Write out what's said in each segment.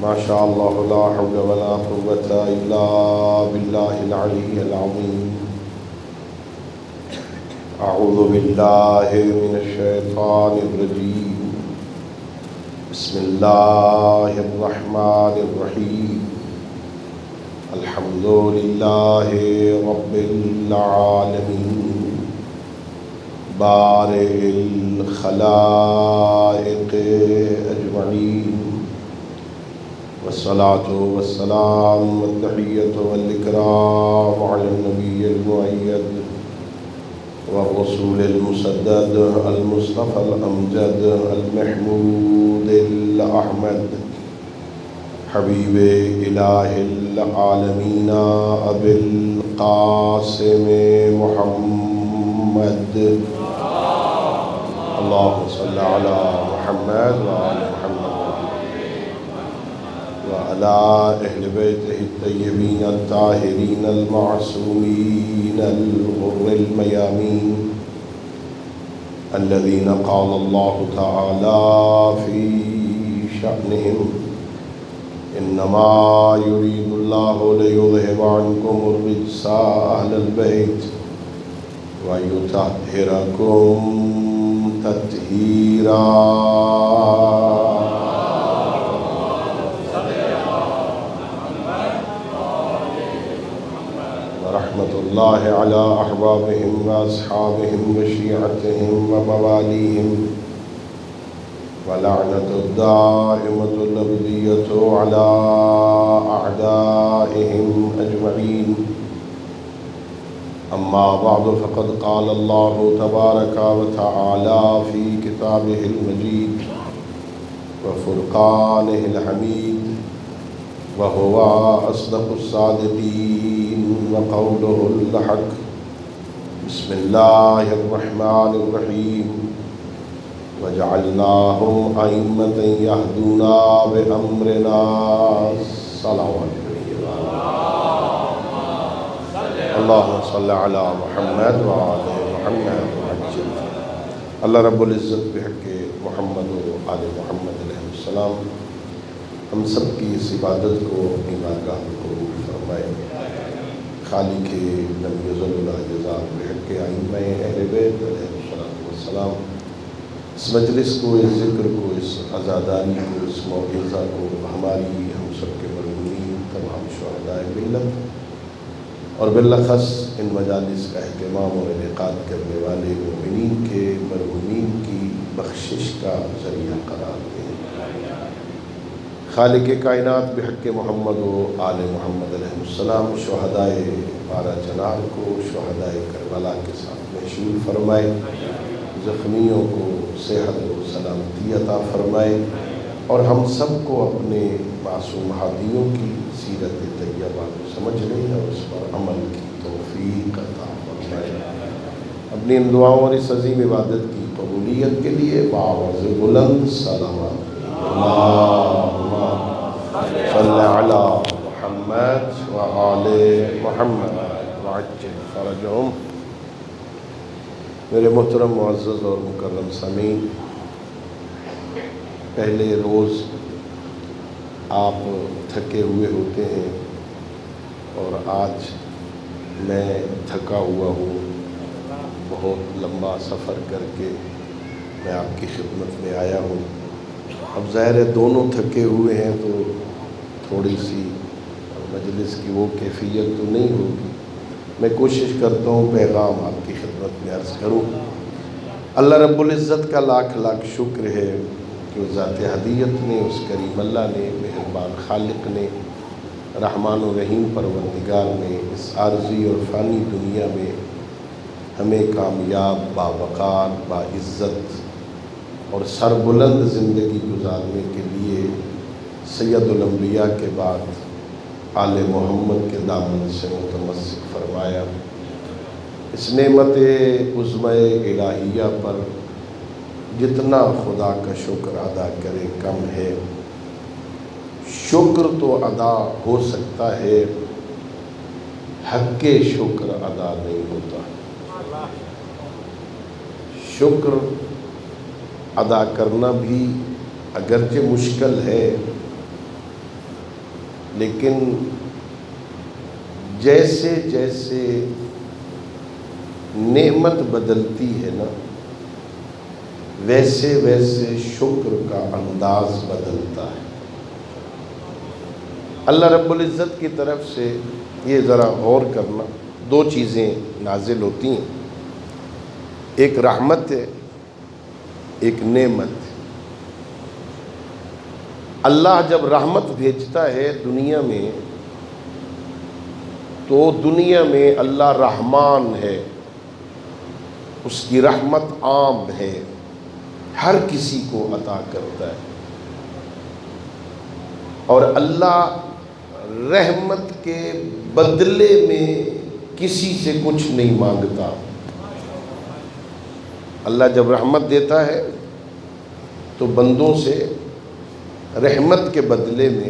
ما شاء الله لا حول ولا قوة إلا بالله العلي العظيم. أعوذ بالله من الشيطان الرجيم. بسم الله الرحمن الرحيم. الحمد لله رب العالمين بارئ الخلائق أجمعين، والصلاة والسلام والتحية والإكرام على النبي المؤيد والرسول المسدد المصطفى الأمجد المحمود الأحمد حبيب إله العالمين أبي القاسم محمد. اللهم صل على محمد وآل محمد وعلى أهل بيته الطيبين الطاهرين المعصومين الغر الميامين الذين قال الله تعالى في شأنهم: إنما يريد الله ليذهب عنكم الرجس أهل البيت ويطهركم تطهيرا. ورحمة الله على أحبابهم وأصحابهم وشيعتهم ومواليهم، ولعنة الدائمة الأبدية على أعدائهم أجمعين. أما بعد، فقد قال الله تبارك وتعالى في كتابه المجيد وفرقانه الحميد، وهو أصدق الصادقين وقوله الحق. بسم الله الرحمن الرحيم. وجعلناهم أئمة يهدون بأمرنا. صلوات اللهم صل على محمد وآل محمد وعجل. اللہ رب العزت بحق محمد و آل محمد علیہ السلام ہم سب کی اس عبادت کو اپنی بارگاہ میں قبول فرمائے. خالق لم یزل ولا یزال بحق ائمہ اہل بیت علیہ السلام اس مجلس کو، اس ذکر کو، اس عزاداری کو، اس موعظہ کو ہماری، ہم سب کے مرحومین، تمام شہداء ملت اور بالاخص ان مجالس کا اہتمام اور انعقاد کرنے والے مومنین کے مرحومین کی بخشش کا ذریعہ قرار دیں. خالق کائنات بحق محمد و آل محمد علیہ السلام شہدائے پارہ چنار کو شہداء کربلا کے ساتھ محشور فرمائے، زخمیوں کو صحت و سلامتی عطا فرمائے، اور ہم سب کو اپنے معصوم ہادیوں کی سیرت طیبہ کو سمجھنے اور اس پر عمل کی توفیق عطا فرمائے. اپنی ان دعاؤں اور اس عظیم عبادت کی قبولیت کے لیے بآواز بلند صلوات اللہم صل علی محمد وآل محمد وعجل فرجہم. میرے محترم معزز اور مکرم سامعین، پہلے روز آپ تھکے ہوئے ہوتے ہیں اور آج میں تھکا ہوا ہوں. بہت لمبا سفر کر کے میں آپ کی خدمت میں آیا ہوں. اب ظاہر ہے دونوں تھکے ہوئے ہیں تو تھوڑی سی مجلس کی وہ کیفیت تو نہیں ہوگی. میں کوشش کرتا ہوں پیغام آپ کی خدمت میں عرض کروں. اللہ رب العزت کا لاکھ لاکھ شکر ہے کہ ذات ہدیت نے، اس کریم اللہ نے، مہربان خالق نے، رحمان و رحیم پروردگار نے اس عارضی اور فانی دنیا میں ہمیں کامیاب، باوقار، باعزت اور سربلند زندگی گزارنے کے لیے سید الانبیاء کے بعد آل محمد کے دامن سے متمسک فرمایا. اس نعمت عظمہ الہیہ پر جتنا خدا کا شکر ادا کرے کم ہے. شکر تو ادا ہو سکتا ہے، حق شکر ادا نہیں ہوتا. شکر ادا کرنا بھی اگرچہ مشکل ہے لیکن جیسے جیسے نعمت بدلتی ہے نا، ویسے ویسے شکر کا انداز بدلتا ہے۔ اللہ رب العزت کی طرف سے یہ ذرا غور کرنا، دو چیزیں نازل ہوتی ہیں، ایک رحمت ہے، ایک نعمت ہے۔ اللہ جب رحمت بھیجتا ہے دنیا میں تو دنیا میں اللہ رحمان ہے، اس کی رحمت عام ہے، ہر کسی کو عطا کرتا ہے، اور اللہ رحمت کے بدلے میں کسی سے کچھ نہیں مانگتا۔ اللہ جب رحمت دیتا ہے تو بندوں سے رحمت کے بدلے میں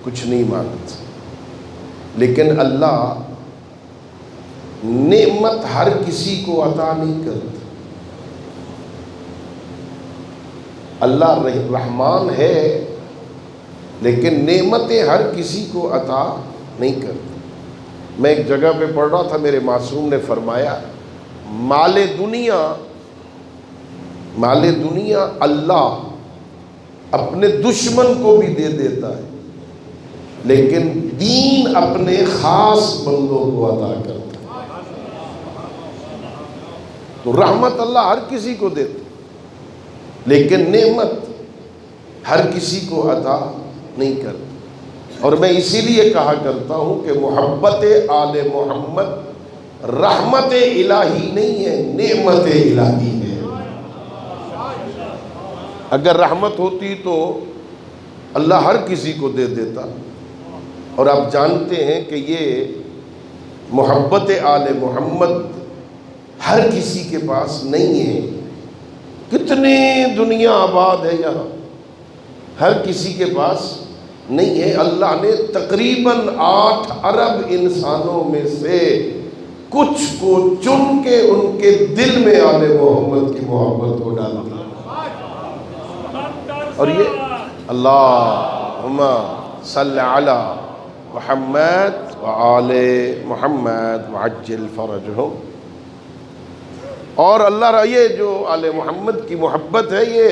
کچھ نہیں مانگتا، لیکن اللہ نعمت ہر کسی کو عطا نہیں کرتا۔ اللہ رحمان ہے لیکن نعمتیں ہر کسی کو عطا نہیں کرتا۔ میں ایک جگہ پہ پڑھ رہا تھا، میرے معصوم نے فرمایا مال دنیا اللہ اپنے دشمن کو بھی دے دیتا ہے، لیکن دین اپنے خاص بندوں کو عطا کرتا ہے۔ تو رحمت اللہ ہر کسی کو دیتا ہے، لیکن نعمت ہر کسی کو عطا نہیں کرتا۔ اور میں اسی لیے کہا کرتا ہوں کہ محبت آل محمد رحمت الہی نہیں ہے، نعمت الہی ہے۔ اگر رحمت ہوتی تو اللہ ہر کسی کو دے دیتا، اور آپ جانتے ہیں کہ یہ محبت آل محمد ہر کسی کے پاس نہیں ہے۔ کتنی دنیا آباد ہے یہاں، ہر کسی کے پاس نہیں ہے۔ اللہ نے تقریباً 8 ارب انسانوں میں سے کچھ کو چن کے ان کے دل میں آل محمد کی محبت کو ڈال دیا، اور یہ اللہم صلی علی محمد وآل محمد وعجل فرجہم۔ اور اللہ یہ جو آل محمد کی محبت ہے، یہ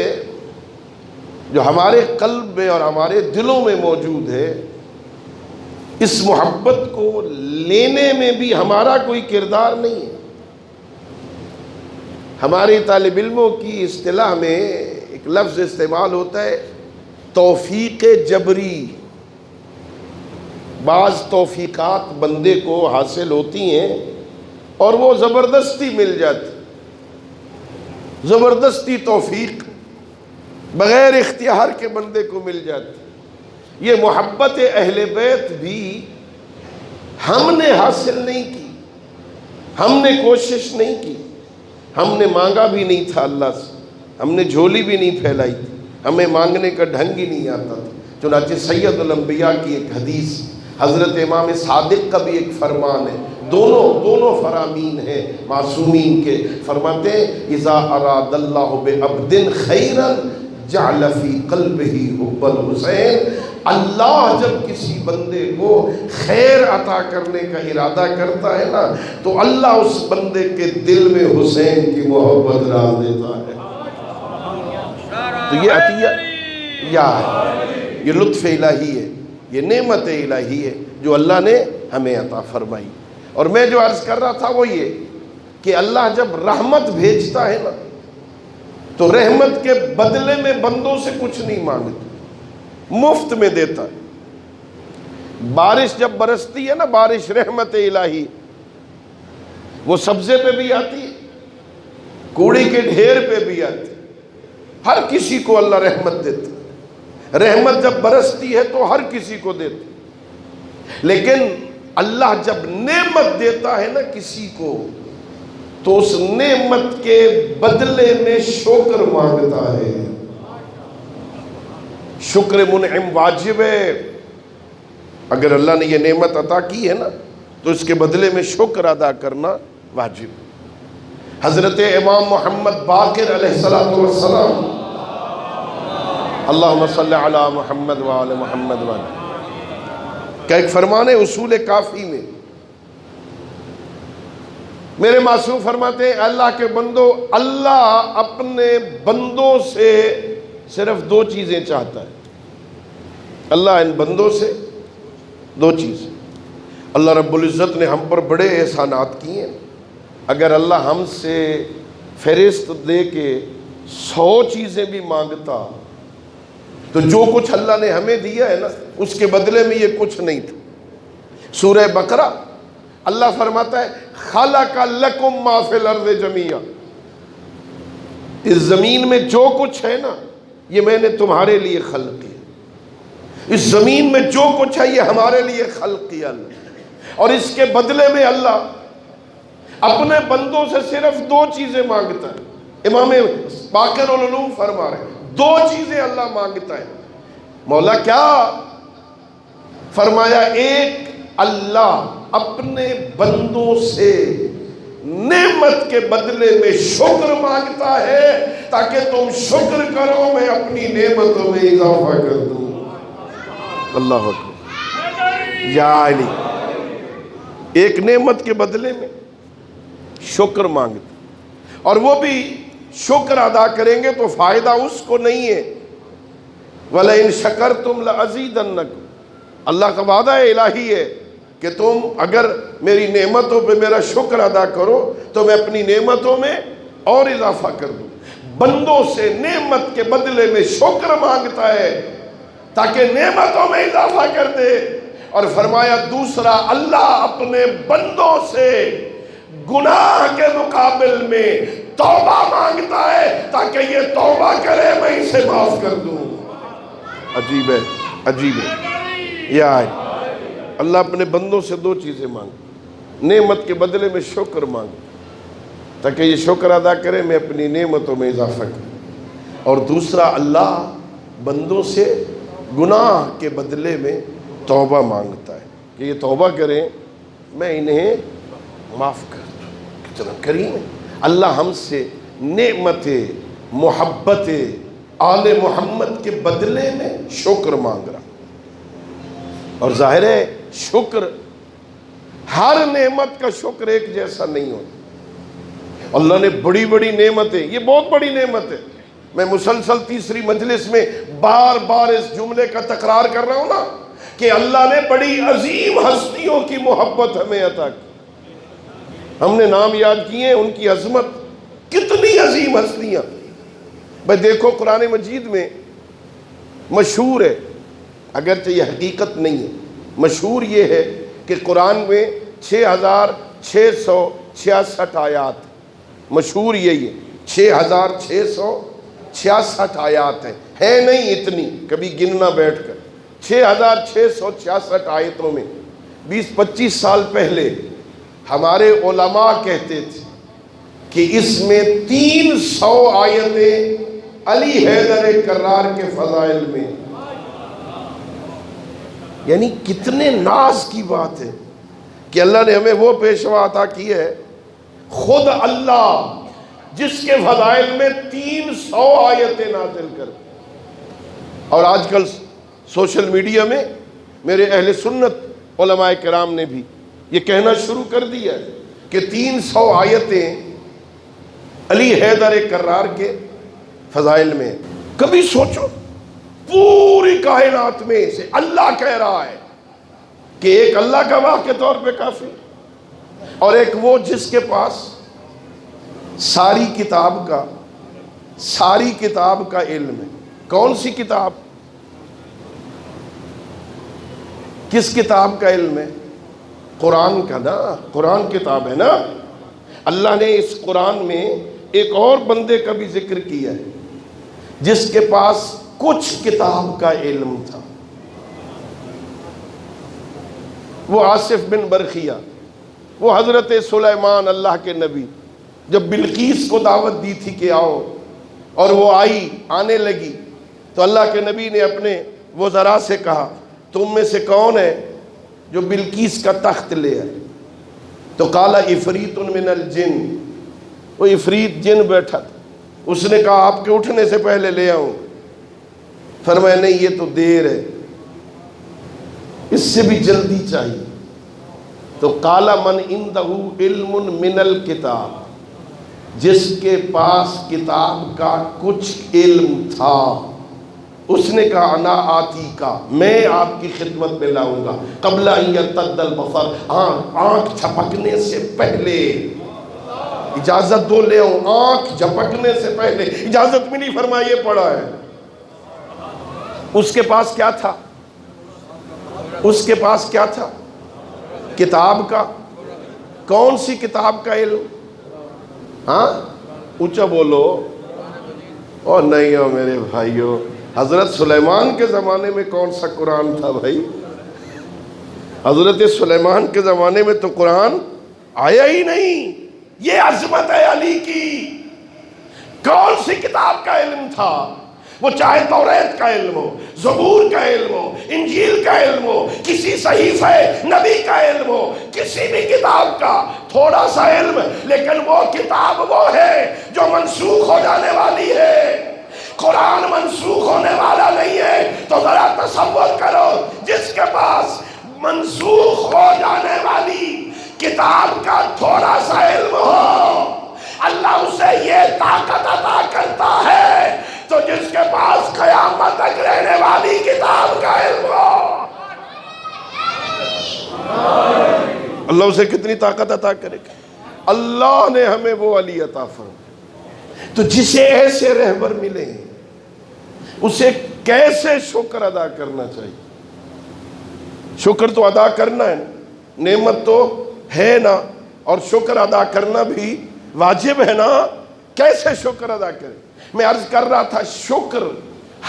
جو ہمارے قلب میں اور ہمارے دلوں میں موجود ہے، اس محبت کو لینے میں بھی ہمارا کوئی کردار نہیں ہے۔ ہماری طالب علموں کی اصطلاح میں ایک لفظ استعمال ہوتا ہے توفیق جبری۔ بعض توفیقات بندے کو حاصل ہوتی ہیں اور وہ زبردستی مل جاتی، زبردستی توفیق بغیر اختیار کے بندے کو مل جاتی۔ یہ محبت اہل بیت بھی ہم نے حاصل نہیں کی، ہم نے کوشش نہیں کی، ہم نے مانگا بھی نہیں تھا اللہ سے، ہم نے جھولی بھی نہیں پھیلائی تھی، ہمیں مانگنے کا ڈھنگ ہی نہیں آتا تھا۔ چنانچہ سید الانبیاء کی ایک حدیث، حضرت امام صادق کا بھی ایک فرمان ہے، دونوں فرامین ہیں معصومین کے، فرماتے ہیں اذا اراد اللہ بعبد خیرا جعل فی قلبہ حب الحسین۔ اللہ جب کسی بندے کو خیر عطا کرنے کا ارادہ کرتا ہے نا، تو اللہ اس بندے کے دل میں حسین کی محبت ڈال دیتا ہے۔ تو یہ عطیہ یا ہے، یہ لطف الہی ہے، یہ نعمت الہی ہے جو اللہ نے ہمیں عطا فرمائی۔ اور میں جو عرض کر رہا تھا وہ یہ کہ اللہ جب رحمت بھیجتا ہے نا تو رحمت کے بدلے میں بندوں سے کچھ نہیں مانگتا، مفت میں دیتا ہے۔ بارش جب برستی ہے نا، بارش رحمت الہی، وہ سبزے پہ بھی آتی ہے، کوڑی کے ڈھیر پہ بھی آتی ہے، ہر کسی کو اللہ رحمت دیتا ہے۔ رحمت جب برستی ہے تو ہر کسی کو دیتا ہے، لیکن اللہ جب نعمت دیتا ہے نا کسی کو تو اس نعمت کے بدلے میں شکر مانگتا ہے۔ شکر منعم واجب ہے، اگر اللہ نے یہ نعمت عطا کی ہے نا تو اس کے بدلے میں شکر ادا کرنا واجب۔ حضرت امام محمد باقر علیہ السلام، اللہم صلی علی محمد وآل محمد وآل، کا ایک فرمان ہے اصول کافی میں، میرے معصوم فرماتے ہیں اللہ کے بندو، اللہ اپنے بندوں سے صرف دو چیزیں چاہتا ہے۔ اللہ ان بندوں سے دو چیزیں۔ اللہ رب العزت نے ہم پر بڑے احسانات کیے ہیں۔ اگر اللہ ہم سے فہرست دے کے 100 چیزیں بھی مانگتا تو جو کچھ اللہ نے ہمیں دیا ہے نا، اس کے بدلے میں یہ کچھ نہیں تھا۔ سورہ بقرہ اللہ فرماتا ہے خلق لکم ما فی الارض جمیعا، اس زمین میں جو کچھ ہے نا یہ میں نے تمہارے لیے خلق کیا، اس زمین میں جو کچھ ہے یہ ہمارے لیے خلق کیا اللہ، اور اس کے بدلے میں اللہ اپنے بندوں سے صرف دو چیزیں مانگتا ہے۔ امام باقر العلوم فرما رہے ہیں دو چیزیں اللہ مانگتا ہے۔ مولا کیا فرمایا؟ ایک، اللہ اپنے بندوں سے نعمت کے بدلے میں شکر مانگتا ہے تاکہ تم شکر کرو، میں اپنی نعمتوں میں اضافہ کر دوں۔ اللہ اکبر یا علی، ایک نعمت کے بدلے میں شکر مانگتا، اور وہ بھی شکر ادا کریں گے تو فائدہ اس کو نہیں ہے۔ وَلَئِن شَكَرْتُمْ لَأَزِيدَنَّكُمْ، اللہ کا وعدہ الہی ہے کہ تم اگر میری نعمتوں پہ میرا شکر ادا کرو تو میں اپنی نعمتوں میں اور اضافہ کر دوں۔ بندوں سے نعمت کے بدلے میں شکر مانگتا ہے تاکہ نعمتوں میں اضافہ کر دے، اور فرمایا دوسرا، اللہ اپنے بندوں سے گناہ کے مقابل میں توبہ مانگتا ہے تاکہ یہ توبہ کرے میں اسے معاف کر دوں۔ عجیب ہے، عجیب ہے یا اللہ اپنے بندوں سے دو چیزیں مانگ، نعمت کے بدلے میں شکر مانگ تاکہ یہ شکر ادا کرے میں اپنی نعمتوں میں اضافہ کروں، اور دوسرا اللہ بندوں سے گناہ کے بدلے میں توبہ مانگتا ہے کہ یہ توبہ کریں میں انہیں معاف کر دوں۔ کتنا کریم ہے اللہ ہم سے نعمت محبت آل محمد کے بدلے میں شکر مانگ رہا، اور ظاہر ہے شکر ہر نعمت کا شکر ایک جیسا نہیں ہوتا۔ اللہ نے بڑی بڑی نعمتیں، یہ بہت بڑی نعمت ہے، میں مسلسل تیسری مجلس میں بار بار اس جملے کا تکرار کر رہا ہوں نا کہ اللہ نے بڑی عظیم ہستیوں کی محبت ہمیں عطا کی۔ ہم نے نام یاد کیے ہیں ان کی عظمت، کتنی عظیم ہستیاں۔ بھائی دیکھو قرآن مجید میں مشہور ہے، اگرچہ یہ حقیقت نہیں ہے، مشہور یہ ہے کہ قرآن میں 6666 آیات، مشہور یہی ہے 6666 آیات ہیں نہیں اتنی، کبھی گننا بیٹھ کر 6666 آیتوں میں 20-25 سال پہلے ہمارے علماء کہتے تھے کہ اس میں 300 آیتیں علی حیدر کرار کے فضائل میں، یعنی کتنے ناز کی بات ہے کہ اللہ نے ہمیں وہ پیشوا عطا کی ہے، خود اللہ جس کے فضائل میں 300 آیتیں نازل کر۔ اور آج کل سوشل میڈیا میں میرے اہل سنت علماء کرام نے بھی یہ کہنا شروع کر دیا ہے کہ 300 آیتیں علی حیدر کرار کے فضائل میں۔ کبھی سوچو پوری کائنات میں سے اللہ کہہ رہا ہے کہ ایک اللہ گواہ کے طور پہ کافی، اور ایک وہ جس کے پاس ساری کتاب کا علم ہے۔ کون سی کتاب؟ کس کتاب کا علم ہے؟ قرآن کا نا، قرآن کتاب ہے نا۔ اللہ نے اس قرآن میں ایک اور بندے کا بھی ذکر کیا ہے جس کے پاس کچھ کتاب کا علم تھا، وہ آصف بن برخیہ، وہ حضرت سلیمان اللہ کے نبی، جب بلقیس کو دعوت دی تھی کہ آؤ اور وہ آنے لگی تو اللہ کے نبی نے اپنے وزراء سے کہا تم میں سے کون ہے جو بلقیس کا تخت لے آئے؟ تو قال عفریت من الجن، وہ عفریت جن بیٹھا تھا، اس نے کہا آپ کے اٹھنے سے پہلے لے آؤں؟ فرمایا نہیں یہ تو دیر ہے، اس سے بھی جلدی چاہیے. تو قال من عنده علم من الکتاب، جس کے پاس کتاب کا کچھ علم تھا، اس نے کہا انا آتی کا، میں آپ کی خدمت میں لاؤں گا، قبل ان یرتد البصر، آنکھ جھپکنے سے پہلے. اجازت دو لے آؤں، آنکھ جھپکنے سے پہلے اجازت ملی، فرمائیے پڑھا ہے. اس کے پاس کیا تھا؟ اس کے پاس کیا تھا؟ کتاب کا. کون سی کتاب کا علم؟ ہاں اونچا بولو. اور نہیں ہو میرے بھائیو، حضرت سلیمان کے زمانے میں کون سا قرآن تھا بھائی؟ حضرت سلیمان کے زمانے میں تو قرآن آیا ہی نہیں. یہ عظمت ہے علی کی. کون سی کتاب کا علم تھا؟ وہ چاہے توریت کا علم ہو، زبور کا علم ہو، انجیل کا علم ہو، کسی صحیفہ نبی کا علم ہو، کسی بھی کتاب کا تھوڑا سا علم، لیکن وہ کتاب وہ ہے جو منسوخ ہو جانے والی ہے. قرآن منسوخ ہونے والا نہیں ہے. تو ذرا تصور کرو، جس کے پاس منسوخ ہو جانے والی کتاب کا تھوڑا سا علم ہو، اللہ اسے یہ طاقت عطا کرتا ہے تو جس کے پاس قیامت تک رہنے والی کتاب کا علم ہو، اللہ اسے کتنی طاقت عطا کرے گا. اللہ نے ہمیں وہ علی عطا فرمایا. تو جسے ایسے رہبر ملے اسے کیسے شکر ادا کرنا چاہیے؟ شکر تو ادا کرنا ہے، نعمت تو ہے نا، اور شکر ادا کرنا بھی واجب ہے نا. کیسے شکر ادا کریں؟ میں عرض کر رہا تھا، شکر،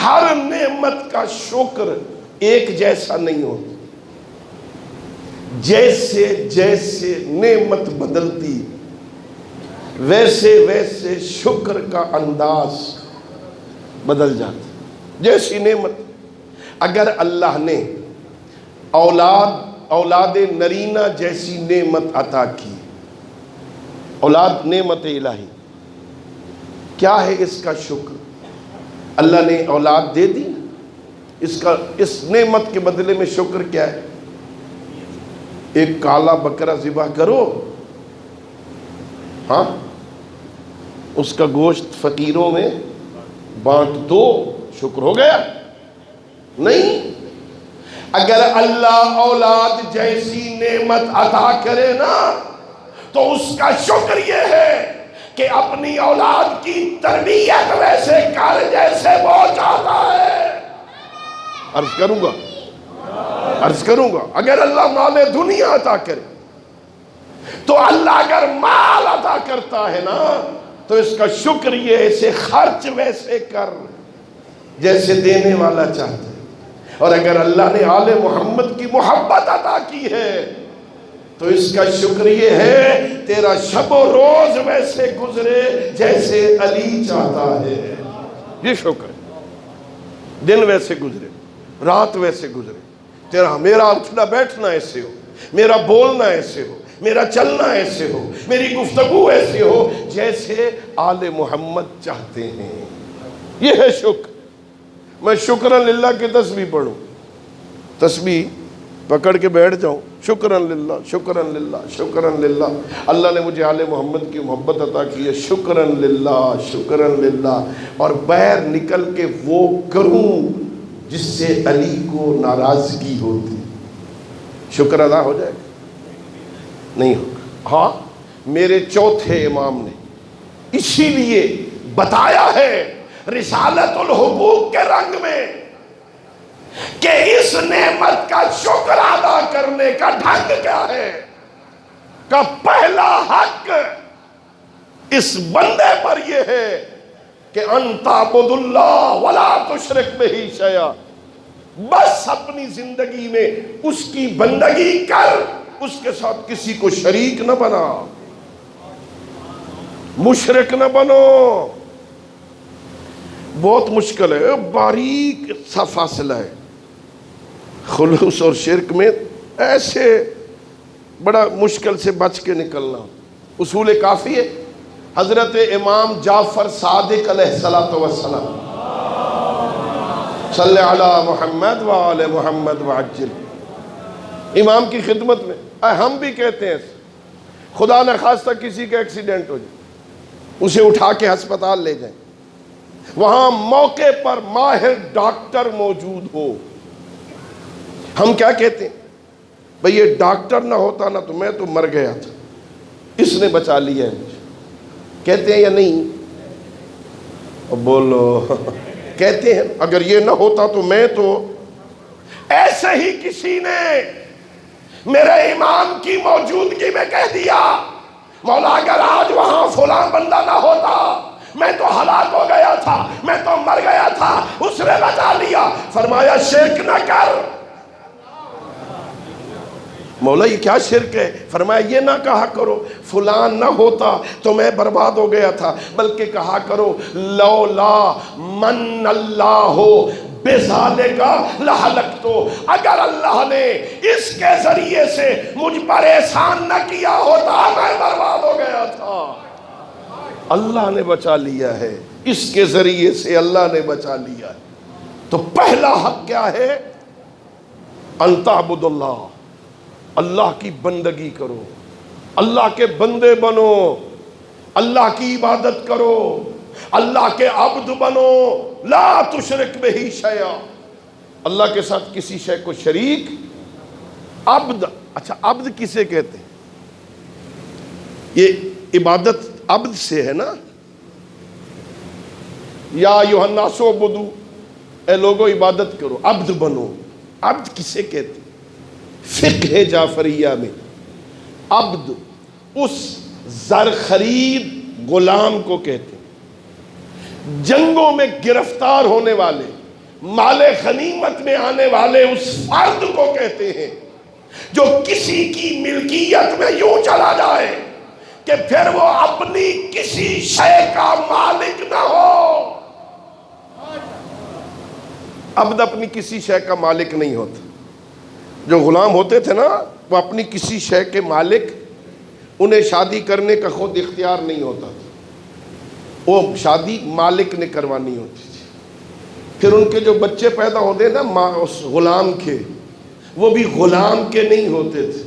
ہر نعمت کا شکر ایک جیسا نہیں ہوتا. جیسے جیسے نعمت بدلتی ویسے ویسے شکر کا انداز بدل جاتا. جیسی نعمت، اگر اللہ نے اولاد نرینہ جیسی نعمت عطا کی، اولاد نعمت الہی، کیا ہے اس کا شکر؟ اللہ نے اولاد دے دی، اس نعمت کے بدلے میں شکر کیا ہے؟ ایک کالا بکرا ذبح کرو، ہاں، اس کا گوشت فقیروں میں بانٹ دو، شکر ہو گیا؟ نہیں. اگر اللہ اولاد جیسی نعمت عطا کرے نا تو اس کا شکر یہ ہے کہ اپنی اولاد کی تربیت ویسے کر جیسے وہ چاہتا ہے. عرض کروں گا اگر اللہ مال دنیا عطا کرے تو اللہ اگر مال عطا کرتا ہے نا تو اس کا شکر یہ ہے، اسے خرچ ویسے کر جیسے دینے والا چاہتا ہے. اور اگر اللہ نے آل محمد کی محبت عطا کی ہے تو اس کا شکر یہ ہے تیرا شب و روز ویسے گزرے جیسے علی چاہتا ہے. یہ شکر ہے. دن ویسے گزرے، رات ویسے گزرے، میرا اٹھنا بیٹھنا ایسے ہو، میرا بولنا ایسے ہو، میرا چلنا ایسے ہو، میری گفتگو ایسے ہو جیسے آل محمد چاہتے ہیں. یہ ہے شکر. میں شکرن للہ کی تسبیح پڑھوں، تسبیح پکڑ کے بیٹھ جاؤں، شکرن للہ شکرن للہ شکرن للہ، اللہ نے مجھے آل محمد کی محبت عطا کی ہے، شکرن للہ شکرن للہ، اور باہر نکل کے وہ کروں جس سے علی کو ناراضگی ہوتی، شکر ادا ہو جائے گا؟ نہیں ہوگا. ہاں، میرے چوتھے امام نے اسی لیے بتایا ہے رسالت الحقوق کے رنگ میں کہ اس نعمت کا شکر ادا کرنے کا ڈھنگ کیا ہے. کا پہلا حق اس بندے پر یہ ہے کہ ان تعبد اللہ ولا تشرک بہ شیئا، بس اپنی زندگی میں اس کی بندگی کر، اس کے ساتھ کسی کو شریک نہ بنا، مشرک نہ بنو. بہت مشکل ہے، باریک سا فاصلہ ہے خلوص اور شرک میں، ایسے بڑا مشکل سے بچ کے نکلنا. اصول کافی ہے حضرت امام جعفر صادق علیہ السلام، صلی علی محمد وآل محمد وعجل. امام کی خدمت میں. ہم بھی کہتے ہیں خدا نہ خواستہ کسی کا ایکسیڈنٹ ہو جائے, اسے اٹھا کے ہسپتال لے جائیں, وہاں موقع پر ماہر ڈاکٹر موجود ہو, ہم کیا کہتے ہیں؟ بھئی یہ ڈاکٹر نہ ہوتا نا تو میں تو مر گیا تھا, اس نے بچا لیا ہے مجھے. کہتے ہیں یا نہیں؟ بولو. کہتے ہیں اگر یہ نہ ہوتا تو میں تو. ایسے ہی کسی نے میرے امام کی موجودگی میں کہہ دیا مولا اگر آج وہاں فلاں بندہ نہ ہوتا میں تو ہلاک ہو گیا تھا, میں تو مر گیا تھا, اس نے بچا لیا. فرمایا شرک نہ کر. مولا یہ کیا شرک ہے؟ فرمایا یہ نہ کہا کرو فلان نہ ہوتا تو میں برباد ہو گیا تھا, بلکہ کہا کرو لولا من اللہ بذالک لہلکت, اگر اللہ نے اس کے ذریعے سے مجھ پر احسان نہ کیا ہوتا میں برباد ہو گیا تھا. اللہ نے بچا لیا ہے, اس کے ذریعے سے اللہ نے بچا لیا ہے. تو پہلا حق کیا ہے؟ ان تعبد اللہ, اللہ کی بندگی کرو, اللہ کے بندے بنو, اللہ کی عبادت کرو, اللہ کے عبد بنو. لا تشرک بہ شیئا, اللہ کے ساتھ کسی شے کو شریک. عبد, اچھا عبد کسے کہتے ہیں؟ یہ عبادت عبد سے ہے نا. یا ایھا الناس اعبدوا, اے لوگو عبادت کرو, عبد بنو. عبد کسے کہتے ہیں؟ فقہ جعفریہ میں عبد اس زر خرید غلام کو کہتے ہیں. جنگوں میں گرفتار ہونے والے, مال غنیمت میں آنے والے اس فرد کو کہتے ہیں جو کسی کی ملکیت میں یوں چلا جائے کہ پھر وہ اپنی کسی شے کا مالک نہ ہو. عبد اپنی کسی شے کا مالک نہیں ہوتا. جو غلام ہوتے تھے نا وہ اپنی کسی شے کے مالک, انہیں شادی کرنے کا خود اختیار نہیں ہوتا تھا, وہ شادی مالک نے کروانی ہوتی تھی. پھر ان کے جو بچے پیدا ہوتے نا اس غلام کے, وہ بھی غلام کے نہیں ہوتے تھے,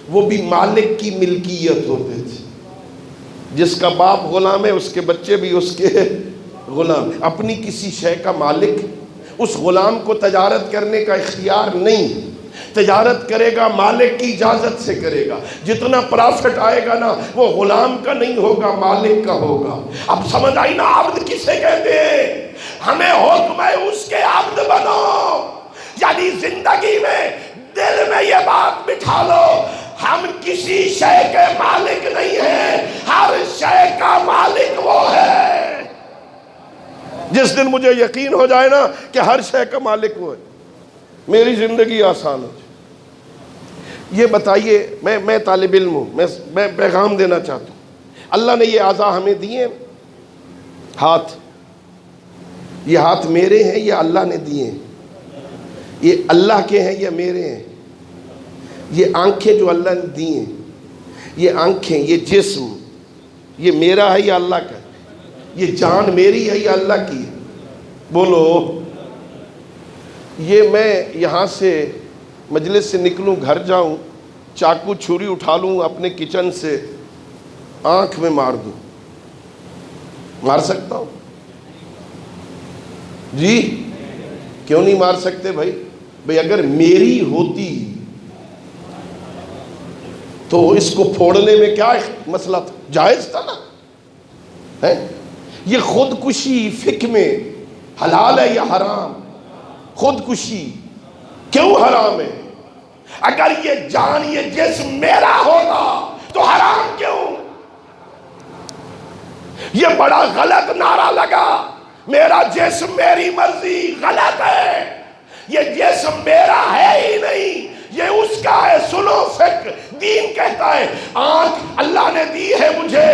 وہ بھی مالک کی ملکیت ہوتے تھے. جس کا باپ غلام ہے اس کے بچے بھی اس کے غلام. اپنی کسی شے کا مالک, اس غلام کو تجارت کرنے کا اختیار نہیں. تجارت کرے گا مالک کی اجازت سے کرے گا, جتنا پرافٹ آئے گا نا وہ غلام کا نہیں ہوگا, مالک کا ہوگا. اب سمجھ آئی نا عبد کسے کہتے ہیں؟ ہمیں حکم ہے اس کے عبد بنو. یعنی زندگی میں دل میں یہ بات بٹھا لو, ہم کسی شے کے مالک نہیں ہیں, ہر شے کا مالک وہ ہے. جس دن مجھے یقین ہو جائے نا کہ ہر شے کا مالک وہ ہے, میری زندگی آسان ہو جائے. یہ بتائیے, میں طالب علم ہوں, میں پیغام دینا چاہتا ہوں. اللہ نے یہ اعضاء ہمیں دیے, ہاتھ, یہ ہاتھ میرے ہیں یا اللہ نے دیے ہیں؟ یہ اللہ کے ہیں یا میرے ہیں؟ یہ آنکھیں جو اللہ نے دی ہیں, یہ آنکھیں, یہ جسم, یہ میرا ہے یا اللہ کا ہے؟ یہ جان میری ہے یا اللہ کی ہے؟ بولو. یہ میں یہاں سے مجلس سے نکلوں, گھر جاؤں, چاقو چھری اٹھا لوں اپنے کچن سے, آنکھ میں مار دوں, مار سکتا ہوں؟ جی کیوں نہیں مار سکتے بھائی؟ اگر میری ہوتی تو اس کو پھوڑنے میں کیا مسئلہ تھا؟ جائز تھا نا. یہ خودکشی فقہ میں حلال ہے یا حرام؟ خودکشی کیوں حرام ہے؟ اگر یہ جان, یہ جسم میرا ہوتا تو حرام کیوں؟ یہ بڑا غلط نعرہ لگا, میرا جسم میری مرضی. غلط ہے, یہ جسم میرا ہے ہی نہیں, یہ اس کا ہے. سنو فقہ, دین کہتا ہے آنکھ اللہ نے دی ہے مجھے,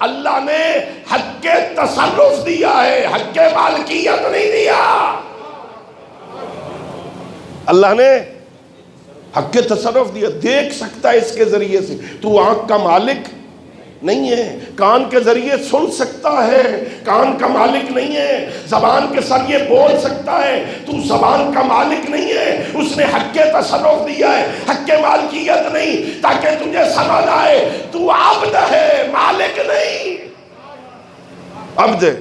اللہ نے حق کے تصرف دیا ہے, حق کے مالکیت نہیں دیا. اللہ نے حق کے تصرف دیا, دیکھ سکتا ہے اس کے ذریعے سے. تو آنکھ کا مالک نہیں ہے، کان کے ذریعے سن سکتا ہے، کان کا مالک نہیں ہے، زبان کے ذریعے بول سکتا ہے، تو زبان کا مالک نہیں ہے، اس نے حق کے تصرف دیا ہے، حق کے مالکیت نہیں، تاکہ تجھے سمجھ آئے تو عبد ہے، مالک نہیں۔ عبد ہے،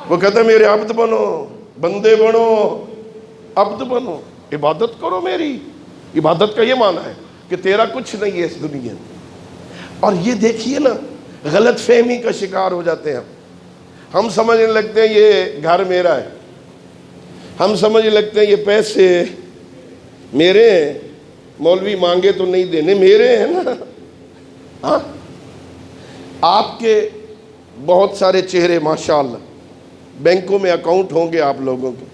وہ کہتا ہے میرے عبد بنو، بندے بنو، عبد بنو، عبادت کرو میری۔ عبادت کا یہ معنی ہے کہ تیرا کچھ نہیں ہے اس دنیا میں۔ اور یہ دیکھیے نا، غلط فہمی کا شکار ہو جاتے ہیں ہم سمجھنے لگتے ہیں یہ گھر میرا ہے، ہم سمجھنے لگتے ہیں یہ پیسے میرے ہیں، مولوی مانگے تو نہیں دینے، میرے ہیں نا۔ ہاں، آپ کے بہت سارے چہرے ماشاءاللہ بینکوں میں اکاؤنٹ ہوں گے آپ لوگوں کے،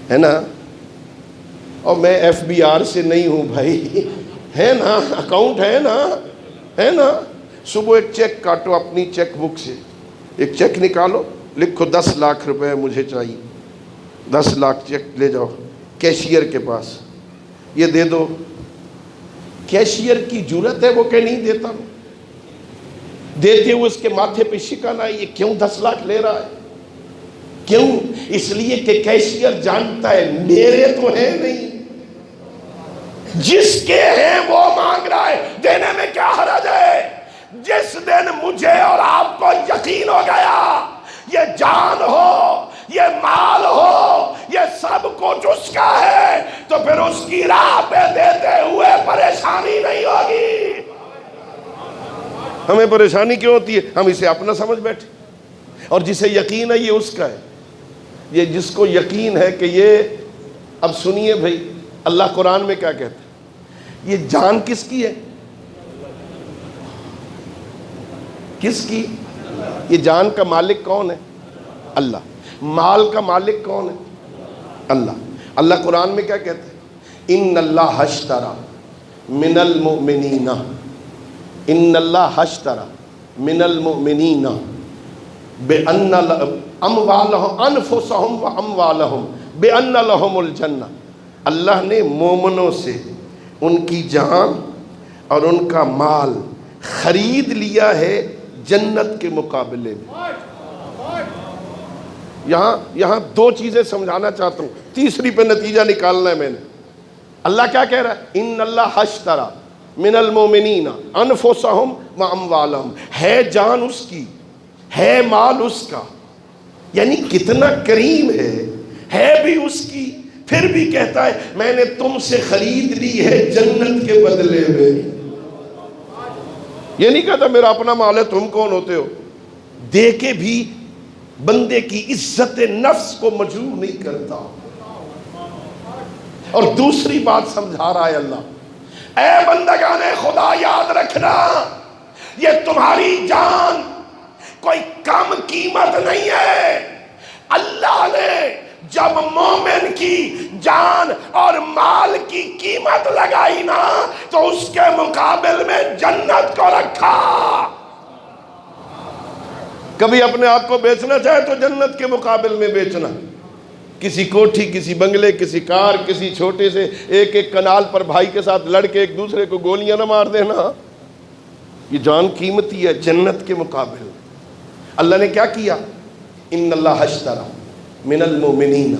ہے نا، اور میں ایف بی آر سے نہیں ہوں بھائی، ہے نا، اکاؤنٹ ہے نا، ہے نا۔ صبح ایک چیک کاٹو اپنی چیک بک سے، ایک چیک نکالو، لکھو 10 لاکھ روپے مجھے چاہیے، 10 لاکھ چیک لے جاؤ کیشیئر کے پاس، یہ دے دو۔ کیشیئر کی جرت ہے وہ کہ نہیں دیتا، دیتے ہوئے اس کے ماتھے پہ شکن آئی، یہ کیوں 10 لاکھ لے رہا ہے؟ کیوں؟ اس لیے کہ کیشیئر جانتا ہے میرے تو ہے نہیں، جس کے ہیں وہ مانگ رہا ہے، دینے میں کیا حرج ہے؟ جس دن مجھے اور آپ کو یقین ہو گیا یہ جان ہو، یہ مال ہو، یہ سب کچھ اس کا ہے، تو پھر اس کی راہ پہ دیتے ہوئے پریشانی نہیں ہوگی۔ ہمیں پریشانی کیوں ہوتی ہے؟ ہم اسے اپنا سمجھ بیٹھے، اور جسے یقین ہے یہ اس کا ہے، یہ جس کو یقین ہے کہ یہ، اب سنیے بھائی اللہ قرآن میں کیا کہتا ہے، یہ جان کس کی ہے؟ کس کی؟ یہ جان کا مالک کون ہے؟ اللہ۔ مال کا مالک کون ہے؟ اللہ۔ اللہ قرآن میں کیا کہتا ہے؟ ان اللہ اشتری من المؤمنین، ان اللہ اشتری من المؤمنین بأن اموالہم انفسہم و اموالہم بأن لہم الجنہ، اللہ نے مومنوں سے ان کی جان اور ان کا مال خرید لیا ہے جنت کے مقابلے میں۔ یہاں 2 چیزیں سمجھانا چاہتا ہوں، تیسری پہ نتیجہ نکالنا ہے میں نے۔ اللہ کیا کہہ رہا ہے؟ ان اللہ اشتری من المؤمنین انفسہم و اموالہم، ہے جان اس کی، ہے مال اس کا، یعنی کتنا کریم ہے بھی اس کی، پھر بھی کہتا ہے میں نے تم سے خرید لی ہے جنت کے بدلے میں۔ یہ نہیں کہتا میرا اپنا مال ہے تم کون ہوتے ہو، دے کے بھی بندے کی عزت نفس کو مجروح نہیں کرتا۔ اور دوسری بات سمجھا رہا ہے اللہ، اے بندگان خدا یاد رکھنا، یہ تمہاری جان کوئی کم قیمت نہیں ہے۔ اللہ نے جب مومن کی جان اور مال کی قیمت لگائی نا تو اس کے مقابل میں جنت کو رکھا۔ کبھی اپنے آپ کو بیچنا چاہے تو جنت کے مقابل میں بیچنا، کسی کوٹھی، کسی بنگلے، کسی کار، کسی چھوٹے سے ایک کنال پر بھائی کے ساتھ لڑ کے ایک دوسرے کو گولیاں نہ مار دینا، یہ جان قیمتی ہے جنت کے مقابل۔ اللہ نے کیا کیا؟ ان اللہ اشتری من المؤمنین،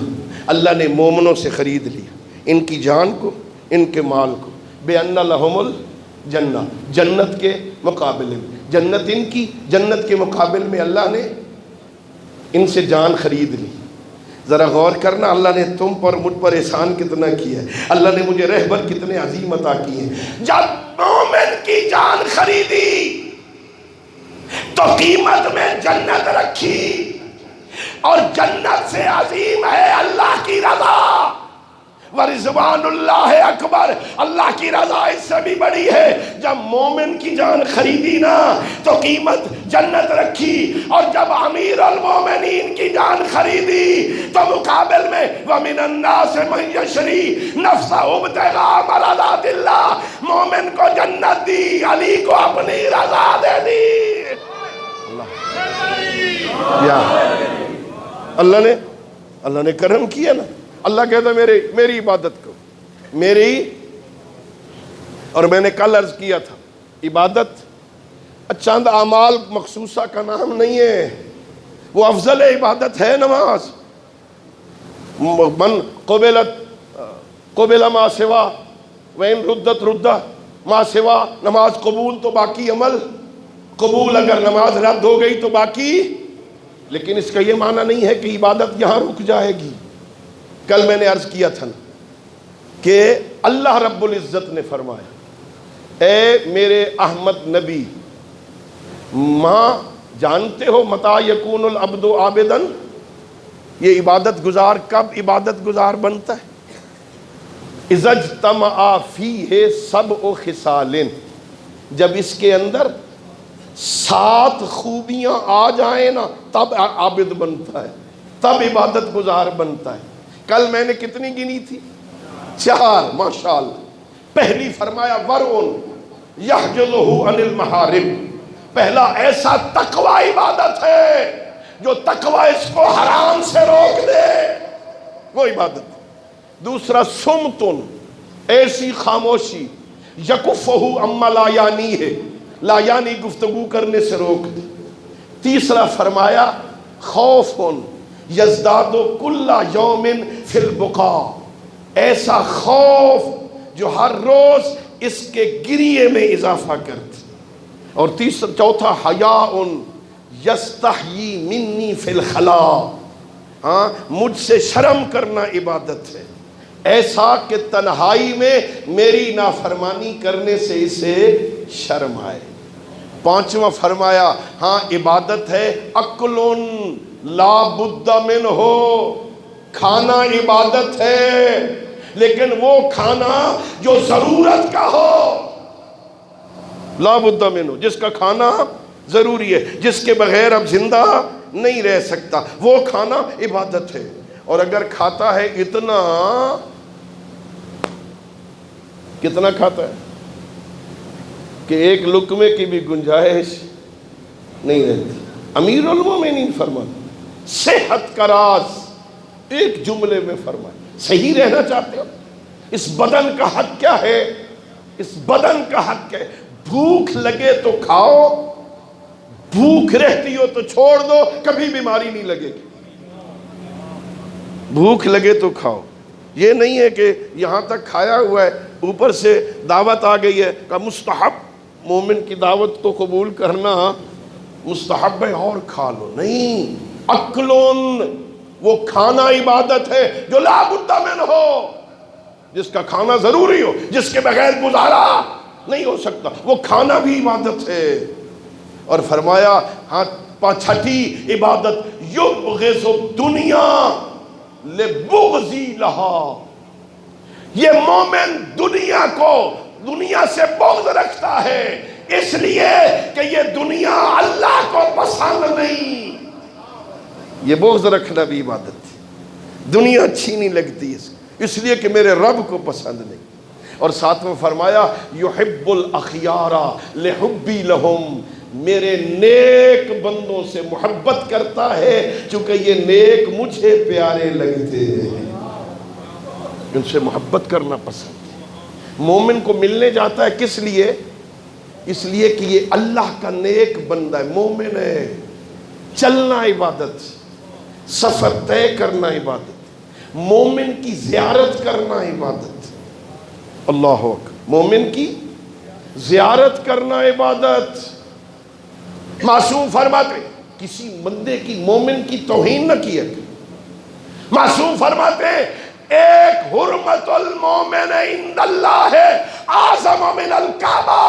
اللہ نے مومنوں سے خرید لیا ان کی جان کو، ان کے مال کو، بأن لہم الجنہ، جنت کے مقابلے میں، جنت ان کی، جنت کے مقابل میں اللہ نے ان سے جان خرید لی۔ ذرا غور کرنا اللہ نے تم پر مجھ پر احسان کتنا کیا ہے، اللہ نے مجھے رہبر کتنے عظیم عطا کیے ہیں۔ جب مومن کی جان خریدی تو قیمت میں جنت رکھی، اور جنت سے عظیم ہے اللہ کی رضا، ورضوان اللہ اکبر، اللہ کی رضا اس سے بھی بڑی ہے۔ جب مومن کی جان خریدی نا تو قیمت جنت رکھی، اور جب امیر المومنین کی جان خریدی تو مقابل میں وَمِنَ النَّاسِ مَن يَشْرِي نَفْسَهُ ابْتِغَاءَ مَرْضَاتِ اللَّهِ، مومن کو جنت دی، علی کو اپنی رضا دے دی۔ اللہ نے کرم کیا نا۔ اللہ کہتا ہے میری عبادت کو، میری، اور میں نے کل عرض کیا تھا عبادت چند اعمال مخصوصہ کا نام نہیں ہے، وہ افضل عبادت ہے نماز۔ من قبل ما سوا وین ردت ردہ ما سوا، نماز قبول تو باقی عمل قبول، اگر نماز رد ہو گئی تو باقی، لیکن اس کا یہ معنی نہیں ہے کہ عبادت یہاں رک جائے گی۔ کل میں نے عرض کیا تھا کہ اللہ رب العزت نے فرمایا اے میرے احمد نبی، ماں جانتے ہو متا یکون العبد عابدن، یہ عبادت گزار کب عبادت گزار بنتا ہے؟ اذا اجتمع فیہ سبع خصال، جب اس کے اندر 7 خوبیاں آ جائیں نا تب عابد بنتا ہے، تب عبادت گزار بنتا ہے۔ کل میں نے کتنی گنی تھی؟ 4، ماشاءاللہ۔ پہلی فرمایا ورعن یحجزہ عن المحارم، پہلا ایسا تقوی عبادت ہے جو تقوی اس کو حرام سے روک دے، وہ عبادت۔ دوسرا سمتن، ایسی خاموشی یکفہ اما لا یعنی ہے، لا یعنی گفتگو کرنے سے روک دے۔ تیسرا فرمایا خوفن یزداد کل یوم فی البقاء، ایسا خوف جو ہر روز اس کے گریے میں اضافہ کرتی۔ اور چوتھا حیاء یستحیی منی فی الخلاء، مجھ سے شرم کرنا عبادت ہے، ایسا کہ تنہائی میں میری نافرمانی کرنے سے اسے شرم آئے۔ پانچواں فرمایا عبادت ہے اکلن لا بد من ہو، کھانا عبادت ہے لیکن وہ کھانا جو ضرورت کا ہو، لا بد من ہو، جس کا کھانا ضروری ہے، جس کے بغیر اب زندہ نہیں رہ سکتا، وہ کھانا عبادت ہے۔ اور اگر کھاتا ہے کتنا کھاتا ہے کہ ایک لقمے کی بھی گنجائش نہیں رہتی۔ امیر المومنین فرماتے صحت کا راز ایک جملے میں فرمائے، صحیح رہنا چاہتے ہو؟ اس بدن کا حق کیا ہے؟ اس بدن کا حق ہے بھوک لگے تو کھاؤ، بھوک رہتی ہو تو چھوڑ دو، کبھی بیماری نہیں لگے گی۔ بھوک لگے تو کھاؤ، یہ نہیں ہے کہ یہاں تک کھایا ہوا ہے اوپر سے دعوت آ گئی ہے کہ مستحب، مومن کی دعوت کو قبول کرنا مستحب ہے اور کھا لو، نہیں۔ اکلون، وہ کھانا عبادت ہے جو لا بد من ہو، جس کا کھانا ضروری ہو، جس کے بغیر گزارا نہیں ہو سکتا، وہ کھانا بھی عبادت ہے۔ اور فرمایا چھٹی عبادت یبغض الدنیا لبغضی لہا، یہ مومن دنیا کو، دنیا سے بغض رکھتا ہے اس لیے کہ یہ دنیا اللہ کو پسند نہیں۔ یہ بغض رکھنا بھی عبادت ہے، دنیا اچھی نہیں لگتی اس لیے کہ میرے رب کو پسند نہیں۔ اور ساتھ میں فرمایا یحب الاخیار لحبی لہم، میرے نیک بندوں سے محبت کرتا ہے چونکہ یہ نیک مجھے پیارے لگتے ہیں، ان سے محبت کرنا پسند ہے۔ مومن کو ملنے جاتا ہے کس لیے؟ اس لیے کہ یہ اللہ کا نیک بندہ ہے، مومن ہے۔ چلنا عبادت، سفر طے کرنا عبادت، مومن کی زیارت کرنا عبادت، اللہ اکبر، مومن کی زیارت کرنا عبادت۔ معصوم فرماتے کسی بندے کی، مومن کی توہین نہ کیا۔ معصوم فرماتے ایک حرمت المومن عند اللہ ہے اعظم من الکعبہ،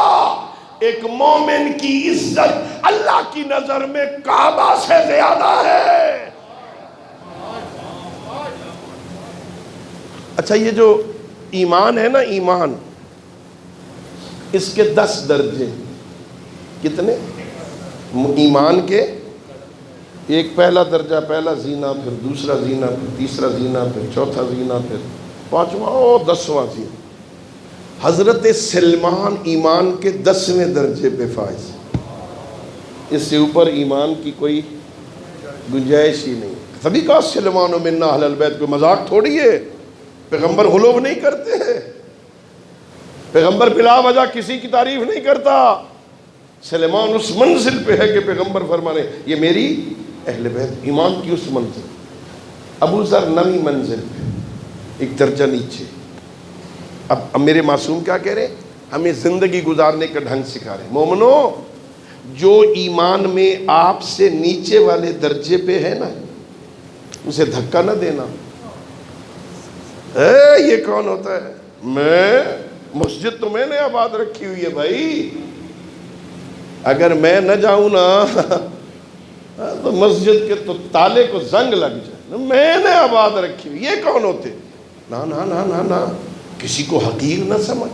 ایک مومن کی عزت اللہ کی نظر میں کعبہ سے زیادہ ہے۔ اچھا، یہ جو ایمان ہے نا، ایمان، اس کے 10 درجے، کتنے؟ ایمان کے ایک پہلا درجہ، پہلا زینہ، پھر دوسرا زینہ، پھر تیسرا زینہ، پھر چوتھا زینہ، پھر پانچواں اور 10واں زینہ۔ حضرت سلمان ایمان کے 10ویں درجے پہ فائز، اس سے اوپر ایمان کی کوئی گنجائش ہی نہیں۔ سبھی کا سلمان منا اہل البیت، کوئی مذاق تھوڑی ہے، پیغمبر غلو نہیں کرتے ہیں، پیغمبر بلا وجہ کسی کی تعریف نہیں کرتا، سلیمان اس منزل پہ ہے کہ پیغمبر فرما رہے ہیں یہ میری اہل بیت، ایمان کی اس منزل۔ ابو ذر نویں منزل پہ، ایک درجہ نیچے۔ اب میرے معصوم کیا کہہ رہے ہیں؟ ہمیں زندگی گزارنے کا ڈھنگ سکھا رہے ہیں۔ مومنو، جو ایمان میں آپ سے نیچے والے درجے پہ ہے نا، اسے دھکا نہ دینا۔ یہ کون ہوتا ہے؟ میں مسجد تو میں نے آباد رکھی ہوئی ہے بھائی، اگر میں نہ جاؤں نا تو مسجد کے تو تالے کو زنگ لگ جائے، میں نے آباد رکھی ہوئی۔ یہ کون ہوتے؟ نا نا نا نا نا، کسی کو حقیر نہ سمجھ،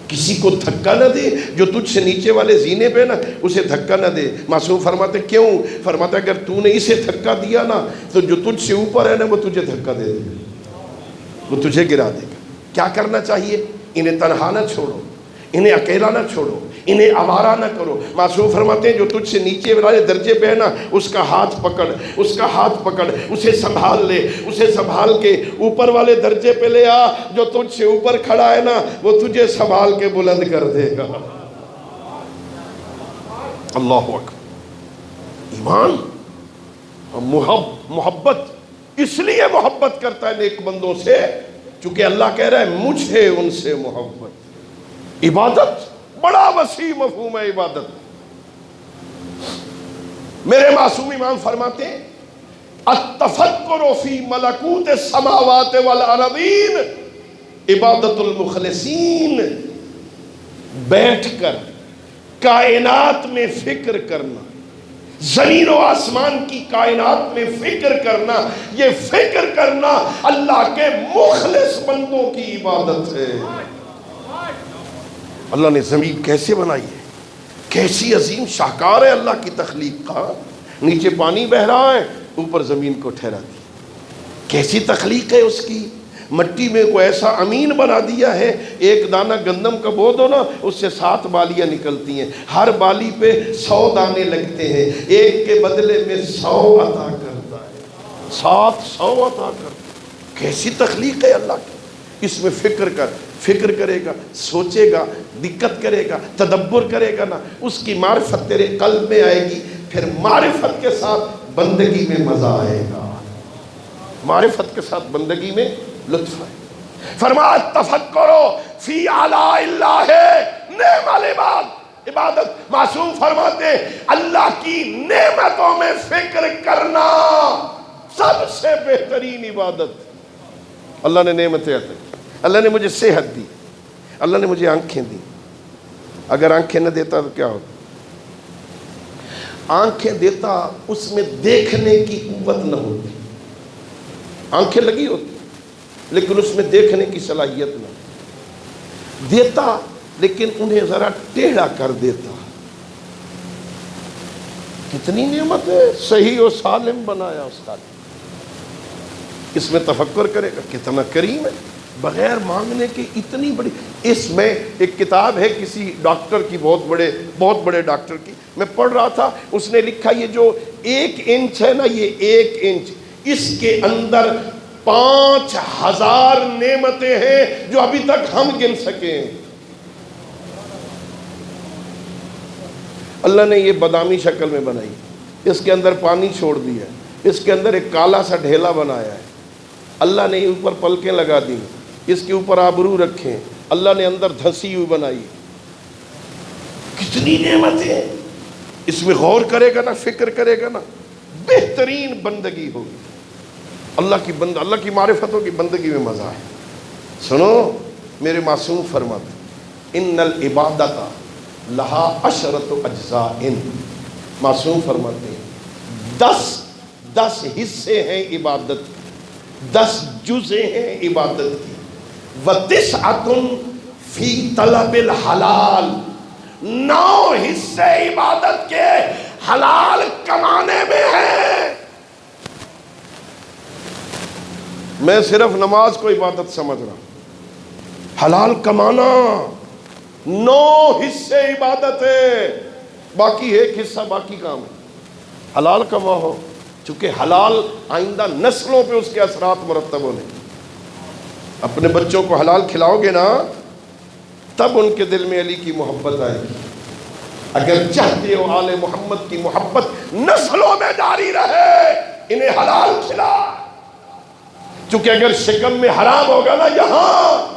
کسی کو دھکا نہ دے۔ جو تجھ سے نیچے والے زینے پہ نا، اسے دھکا نہ دے۔ معصوم فرماتے کیوں؟ فرماتا اگر تو نے اسے دھکا دیا نا تو جو تجھ سے اوپر ہے نا وہ تجھے دھکا دے دے گا، وہ تجھے گرا دے گا۔ کیا کرنا چاہیے؟ انہیں تنہا نہ چھوڑو، انہیں اکیلا نہ چھوڑو، انہیں آوارہ نہ کرو۔ معصوم فرماتے ہیں جو تجھ سے نیچے والے درجے پہ ہے نا، اس کا ہاتھ پکڑ، اس کا ہاتھ پکڑ، اسے سنبھال لے، اسے سنبھال کے اوپر والے درجے پہ لے آ۔ جو تجھ سے اوپر کھڑا ہے نا وہ تجھے سنبھال کے بلند کر دے گا۔ اللہ اکبر۔ ایمان محبت اس لیے محبت کرتا ہے نیک بندوں سے چونکہ اللہ کہہ رہا ہے مجھے ان سے محبت۔ عبادت بڑا وسیع مفہوم ہے عبادت۔ میرے معصوم امام فرماتے ہیں التفکر فی ملکوت السماوات والارضین عبادت المخلصین۔ بیٹھ کر کائنات میں فکر کرنا، زمین و آسمان کی کائنات میں فکر کرنا، یہ فکر کرنا اللہ کے مخلص بندوں کی عبادت ہے۔ اللہ نے زمین کیسے بنائی ہے، کیسی عظیم شاہکار ہے اللہ کی تخلیق کا۔ نیچے پانی بہ رہا ہے، اوپر زمین کو ٹھہرا دی، کیسی تخلیق ہے اس کی۔ مٹی میں کوئی ایسا امین بنا دیا ہے، ایک دانہ گندم کا بو دو نا اس سے 7 بالیاں نکلتی ہیں، ہر بالی پہ 100 دانے لگتے ہیں، ایک کے بدلے میں 100 عطا کرتا ہے، 700 عطا کرتا ہے۔ کیسی تخلیق ہے اللہ کی۔ اس میں فکر کرے گا، سوچے گا، دقت کرے گا، تدبر کرے گا نا، اس کی معرفت تیرے قلب میں آئے گی، پھر معرفت کے ساتھ بندگی میں مزہ آئے گا، معرفت کے ساتھ بندگی میں لطف آئے۔ فرمایا تفکرو فی آلاء اللہ نعم العباد۔ عبادت معصوم فرماتے اللہ کی نعمتوں میں فکر کرنا سب سے بہترین عبادت۔ اللہ نے نعمتیں عطا کی، اللہ نے مجھے صحت دی، اللہ نے مجھے آنکھیں دی۔ اگر آنکھیں نہ دیتا تو کیا ہوتا؟ آنکھیں دیتا اس میں دیکھنے کی قوت نہ ہوتی، آنکھیں لگی ہوتی لیکن اس میں دیکھنے کی صلاحیت نہ دیتا، لیکن انہیں ذرا ٹیڑھا کر دیتا۔ کتنی نعمت ہے، صحیح و سالم بنایا اس کا۔ اس میں تفکر کرے گا کتنا کریم ہے، بغیر مانگنے کے اتنی بڑی۔ اس میں ایک کتاب ہے کسی ڈاکٹر کی، بہت بڑے ڈاکٹر کی، میں پڑھ رہا تھا، اس نے لکھا یہ جو 1 انچ ہے نا، یہ 1 انچ، اس کے اندر 5000 نعمتیں ہیں جو ابھی تک ہم گن سکیں۔ اللہ نے یہ بادامی شکل میں بنائی، اس کے اندر پانی چھوڑ دیا، اس کے اندر ایک کالا سا ڈھیلا بنایا ہے، اللہ نے اوپر پلکیں لگا دی، اس کے اوپر آبرو رکھے، اللہ نے اندر دھنسی ہوئی بنائی۔ کتنی نعمتیں، اس میں غور کرے گا نا، فکر کرے گا نا، بہترین بندگی ہوگی۔ اللہ کی معرفتوں کی بندگی میں مزہ ہے۔ سنو میرے معصوم فرماتے ان العبادت لہا 10 اجزاء۔ معصوم فرماتے ہیں 10 حصے ہیں عبادت کے، 10 جزء ہیں عبادت کی۔ وَتِسْعَةٌ فِي طَلَبِ الْحَلَال، 9 حصے عبادت کے حلال کمانے میں ہیں۔ میں صرف نماز کو عبادت سمجھ رہا ہوں، حلال کمانا 9 حصے عبادت ہے، باقی 1 حصہ باقی کام ہے۔ حلال کماؤ، چونکہ حلال آئندہ نسلوں پہ اس کے اثرات مرتب ہونے۔ اپنے بچوں کو حلال کھلاؤ گے نا، تب ان کے دل میں علی کی محبت آئے گی۔ اگر چاہتے ہو آل محمد کی محبت نسلوں میں جاری رہے، انہیں حلال کھلا، چونکہ اگر شکم میں حرام ہوگا نا یہاں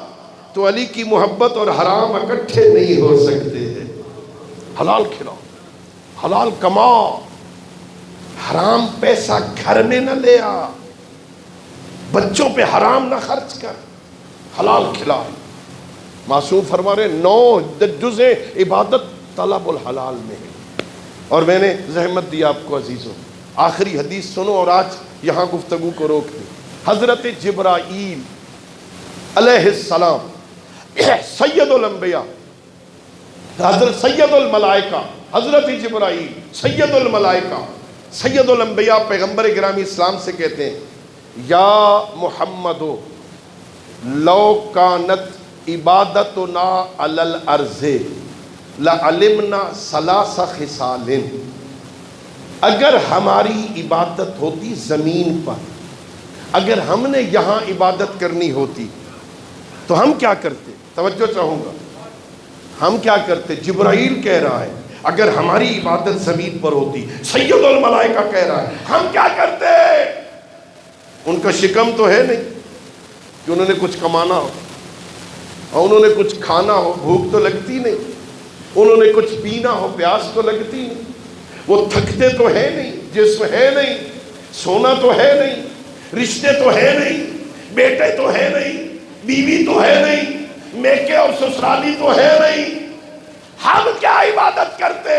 تو علی کی محبت اور حرام اکٹھے نہیں ہو سکتے۔ حلال کھلاؤ، حلال کماؤ، حرام پیسہ گھر میں نہ لے آ، بچوں پہ حرام نہ خرچ کر، حلال کھلا۔ معصوم فرما رہے 9 جزء عبادت طلب الحلال میں ہے۔ اور میں نے زحمت دی آپ کو عزیزوں، آخری حدیث سنو اور آج یہاں گفتگو کو روک دیں۔ حضرت جبرائیل علیہ السلام سید الانبیاء، حضرت سید الملائکہ، حضرت جبرائیل سید الملائکہ سید الانبیاء پیغمبر گرامی اسلام سے کہتے ہیں یا محمد لو کانت عبادتنا علی الارض لعلمنا ثلاث خصال، اگر ہماری عبادت ہوتی زمین پر، اگر ہم نے یہاں عبادت کرنی ہوتی تو ہم کیا کرتے؟ توجہ چاہوں گا، ہم کیا کرتے؟ جبرائیل کہہ رہا ہے اگر ہماری عبادت زمین پر ہوتی، سید الملائکہ کہہ رہا ہے ہم کیا کرتے؟ ان کا شکم تو ہے نہیں کہ انہوں نے کچھ کمانا ہو اور انہوں نے کچھ کھانا ہو، بھوک تو لگتی نہیں، انہوں نے کچھ پینا ہو، پیاس تو لگتی نہیں، وہ تھکتے تو ہے نہیں، جسم ہے نہیں، سونا تو ہے نہیں، رشتے تو ہے نہیں، بیٹے تو ہے نہیں، بیوی تو ہے نہیں، میکے اور سسرالی تو ہے نہیں، ہم کیا عبادت کرتے؟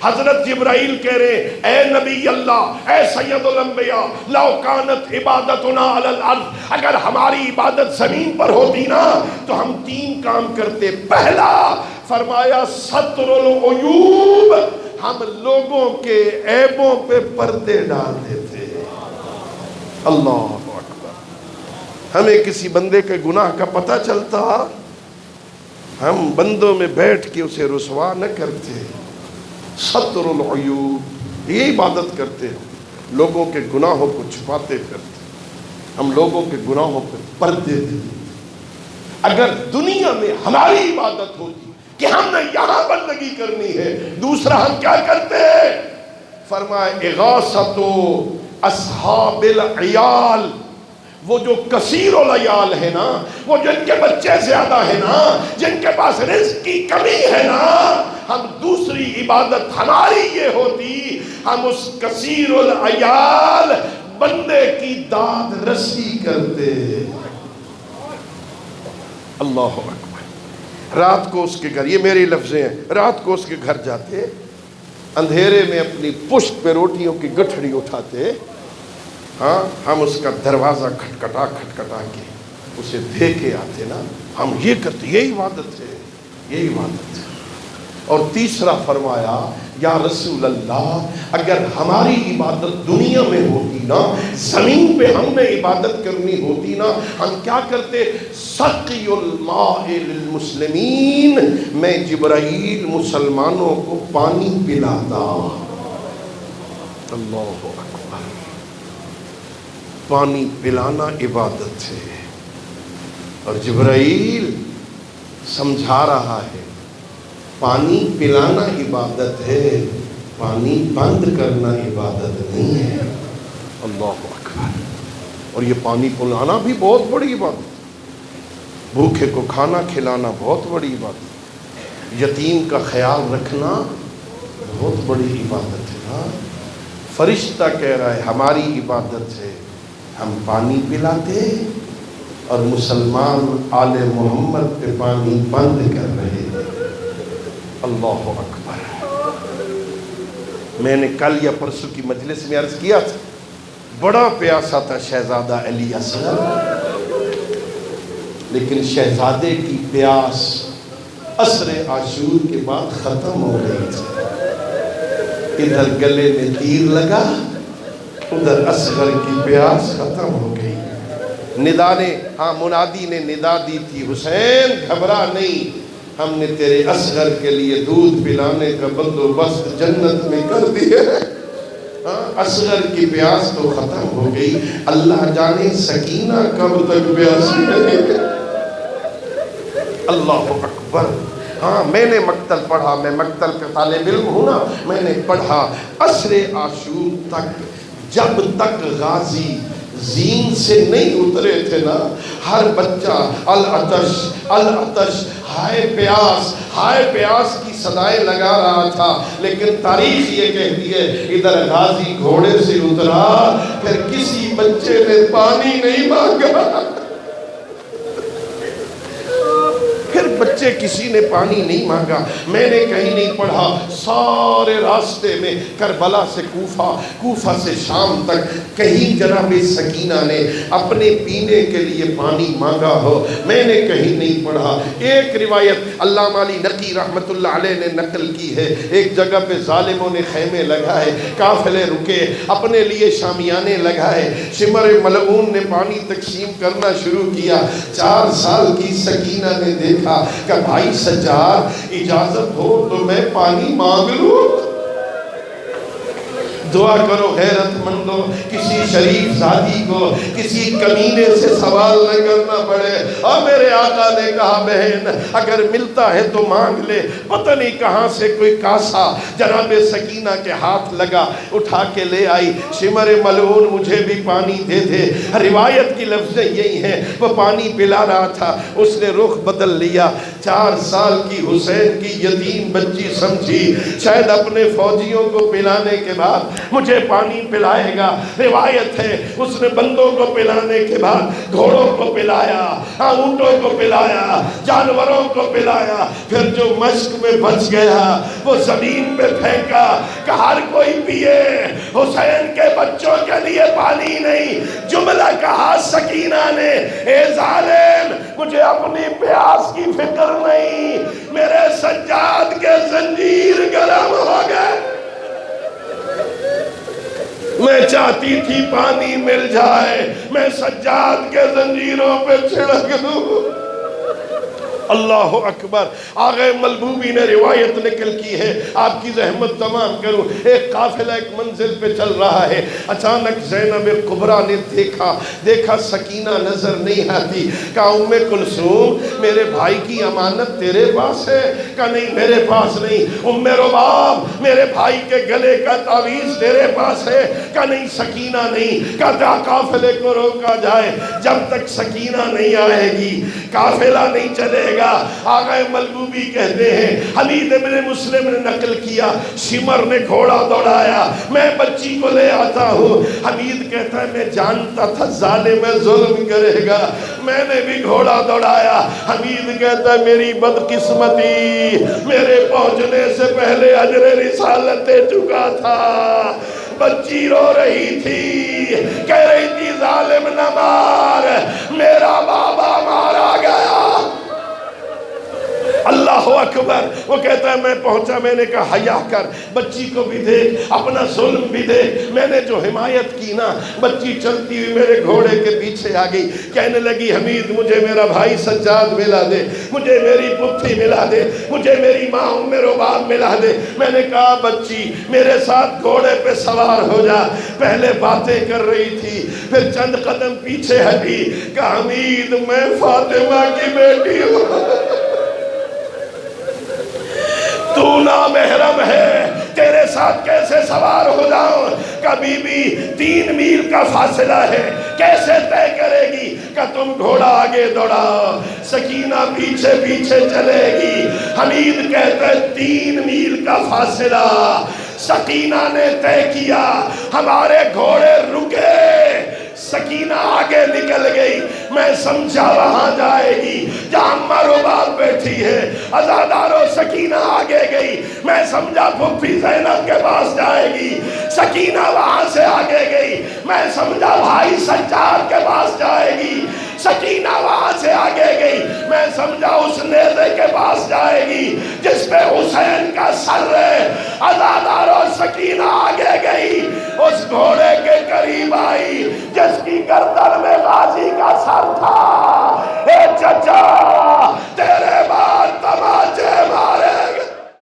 حضرت جبرائیل کہہ رہے اے نبی اللہ، اے سید الانبیاء، لو کانت عبادتنا علی الارض، اگر ہماری عبادت زمین پر ہوتی نا تو ہم 3 کام کرتے۔ پہلا فرمایا ستر العیوب، ہم لوگوں کے عیبوں پہ پردے ڈال دیتے۔ اللہ اکبر، ہمیں کسی بندے کے گناہ کا پتہ چلتا ہم بندوں میں بیٹھ کے اسے رسوا نہ کرتے۔ ستر العیوب، یہ عبادت کرتے ہیں، لوگوں کے گناہوں کو چھپاتے کرتے، ہم لوگوں کے گناہوں پہ پردے دیتے۔ اگر دنیا میں ہماری عبادت ہوتی کہ ہم نے یہاں بندگی کرنی ہے، دوسرا ہم کیا کرتے ہیں؟ فرمایا اغاثۃ اصحاب العیال، وہ جو کثیر العیال ہے نا، وہ جن کے بچے زیادہ ہیں نا، جن کے پاس رزق کی کمی ہے نا، ہم دوسری عبادت ہماری یہ ہوتی ہم اس کثیر العیال بندے کی داد رسی کرتے۔ اللہ اکبر، رات کو اس کے گھر، یہ میری لفظیں ہیں، رات کو اس کے گھر جاتے، اندھیرے میں اپنی پشت پہ روٹیوں کی گٹھڑی اٹھاتے، ہاں ہم اس کا دروازہ کھٹکھٹا کے اسے دے کے آتے نا، ہم یہ کرتے، یہ عبادت ہے، یہ عبادت ہے۔ اور تیسرا فرمایا یا رسول اللہ، اگر ہماری عبادت دنیا میں ہوتی نا، زمین پہ ہم نے عبادت کرنی ہوتی نا، ہم کیا کرتے؟ سقی الماء للمسلمین، میں جبرائیل مسلمانوں کو پانی پلاتا۔ اللہ اکبر، پانی پلانا عبادت ہے، اور جبرائیل سمجھا رہا ہے پانی پلانا عبادت ہے، پانی بند کرنا عبادت نہیں ہے۔ اللہ اکبر، اور یہ پانی پلانا بھی بہت بڑی عبادت ہے، بھوکے کو کھانا کھلانا بہت بڑی عبادت ہے، یتیم کا خیال رکھنا بہت بڑی عبادت ہے۔ ہاں فرشتہ کہہ رہا ہے ہماری عبادت ہے ہم پانی پلاتے اور مسلمان آل محمد پہ پانی بند کر رہے ہیں۔ اللہ اکبر، میں نے کل یا پرسوں کی مجلس میں عرض کیا تھا، بڑا پیاسا تھا شہزادہ علی اصغر، لیکن شہزادے کی پیاس عصر عاشور کے بعد ختم ہو گئی تھی، ادھر گلے میں تیر لگا، ادھر اصغر کی پیاس ختم ہو گئی۔ ندا نے، ہاں منادی نے ندا دی تھی، حسین گھبرا نہیں، ہم نے تیرے اصغر کے لیے دودھ پلانے کا بندوبست جنت میں کر دیا۔ اصغر کی پیاس تو ختم ہو گئی، اللہ جانے سکینہ کب تک پیاسی رہے گا۔ اللہ اکبر، ہاں میں نے مقتل پڑھا، میں مقتل کا طالب علم ہوں نا، میں نے پڑھا عصر عاشور تک جب تک غازی زین سے نہیں اترے تھے نا، ہر بچہ العطش العطش، ہائے پیاس کی صدائیں لگا رہا تھا، لیکن تاریخ یہ کہتی ہے ادھر غازی گھوڑے سے اترا، پھر کسی بچے نے پانی نہیں مانگا، پھر بچے کسی نے پانی نہیں مانگا۔ میں نے کہیں نہیں پڑھا، سارے راستے میں کربلا سے کوفہ سے شام تک کہیں جناب سکینہ نے اپنے پینے کے لیے پانی مانگا ہو، میں نے کہیں نہیں پڑھا۔ ایک روایت علامہ علی نقی رحمت اللہ علیہ نے نقل کی ہے، ایک جگہ پہ ظالموں نے خیمے لگائے، قافلے رکے، اپنے لیے شامیانے لگائے، شمر ملعون نے پانی تقسیم کرنا شروع کیا۔ 4 سال کی سکینہ نے دیکھا کہ بھائی سجاد اجازت ہو تو میں پانی مانگ لوں؟ دعا کرو غیرت مندو، کسی شریف زادی کو کسی کمینے سے سوال نہ کرنا پڑے۔ اور میرے آقا نے کہا بہن اگر ملتا ہے تو مانگ لے۔ پتہ نہیں کہاں سے کوئی کاسا جناب سکینہ کے ہاتھ لگا، اٹھا کے لے آئی۔ شمر ملعون مجھے بھی پانی دے دے۔ روایت کی لفظیں یہی ہیں، وہ پانی پلا رہا تھا، اس نے رخ بدل لیا۔ 4 سال کی حسین کی یتیم بچی سمجھی شاید اپنے فوجیوں کو پلانے کے بعد مجھے پانی پلائے گا۔ روایت ہے اس نے بندوں کو پلانے کے بعد گھوڑوں کو پلایا، اونٹوں کو پلایا، جانوروں کو پلایا، پھر جو مشک میں بچ گیا وہ زمین پہ پھینکا کہ ہر کوئی پیے، حسین کے بچوں کے لیے پانی نہیں۔ جملہ کہا سکینہ نے، اے ظالم مجھے اپنی پیاس کی فکر نہیں، میرے سجاد کے زنجیر گرم ہو گئے، میں چاہتی تھی پانی مل جائے، میں سجاد کے زنجیروں پہ چھڑک دوں۔ اللہ اکبر۔ آغا ملبوبی نے روایت نقل کی ہے، آپ کی زحمت تمام کروں، ایک قافلہ ایک منزل پہ چل رہا ہے، اچانک زینب کبریٰ نے دیکھا سکینہ نظر نہیں آتی، کہا ام کلثوم میرے بھائی کی امانت تیرے پاس ہے؟ کہا نہیں میرے پاس نہیں۔ ام رباب میرے بھائی کے گلے کا تعویذ تیرے پاس ہے؟ کہا نہیں سکینہ نہیں۔ کہا قافلے کو روکا جائے، جب تک سکینہ نہیں آئے گی قافلہ نہیں چلے گا۔ آقا ملبوبی کہتے ہیں، حمید ابن مسلم نے نقل کیا، شمر نے گھوڑا دوڑایا، میں بچی کو لے آتا ہوں۔ حمید کہتا ہے میں جانتا تھا ظالم ظلم کرے گا، میں نے بھی گھوڑا دوڑایا۔ حمید کہتا ہے میری بدقسمتی، میرے پہنچنے سے پہلے اجر رسالت دے چکا تھا۔ بچی رو رہی تھی، کہہ رہی تھی ظالم نہ مار، میرا بابا مارا گیا۔ اللہ اکبر۔ وہ کہتا ہے میں پہنچا، میں نے کہا حیا کر، بچی کو بھی دیکھ، اپنا ظلم بھی دیکھ، میں نے جو حمایت کی نا۔ بچی چلتی ہوئی میرے گھوڑے کے پیچھے آ گئی، کہنے لگی حمید مجھے میرا بھائی سجاد ملا دے، مجھے میری پپھی ملا دے، مجھے میری ماں ام رباب ملا دے۔ میں نے کہا بچی میرے ساتھ گھوڑے پہ سوار ہو جا۔ پہلے باتیں کر رہی تھی، پھر چند قدم پیچھے ہٹی، کہا حمید میں فاطمہ کی بیٹی ہوں، تو نامحرم ہے، تیرے ساتھ کیسے سوار ہو جاؤں؟ کبھی بھی 3 میل کا فاصلہ ہے، کیسے طے کرے گی کہ تم گھوڑا آگے دوڑاؤ، سکینہ پیچھے پیچھے چلے گی؟ حمید کہتا ہے 3 میل کا فاصلہ سکینہ نے طے کیا، ہمارے گھوڑے رکے، سکینہ آگے نکل گئی، میں سمجھا وہاں جائے گی جہاں ام رباب بیٹھی ہے۔ عزادارو سکینہ آگے گئی، میں سمجھا پھوپھی زینب کے پاس جائے گی۔ سکینہ وہاں سے آگے گئی، میں سمجھا بھائی سجاد کے پاس جائے گی۔ سکینہ وہاں سے آگے گئی، میں سمجھا اس نیزے کے پاس جائے گی جس پہ حسین کا سر ہے۔ عزادارو سکینہ آگے گئی، اس گھوڑے کے قریب آئی،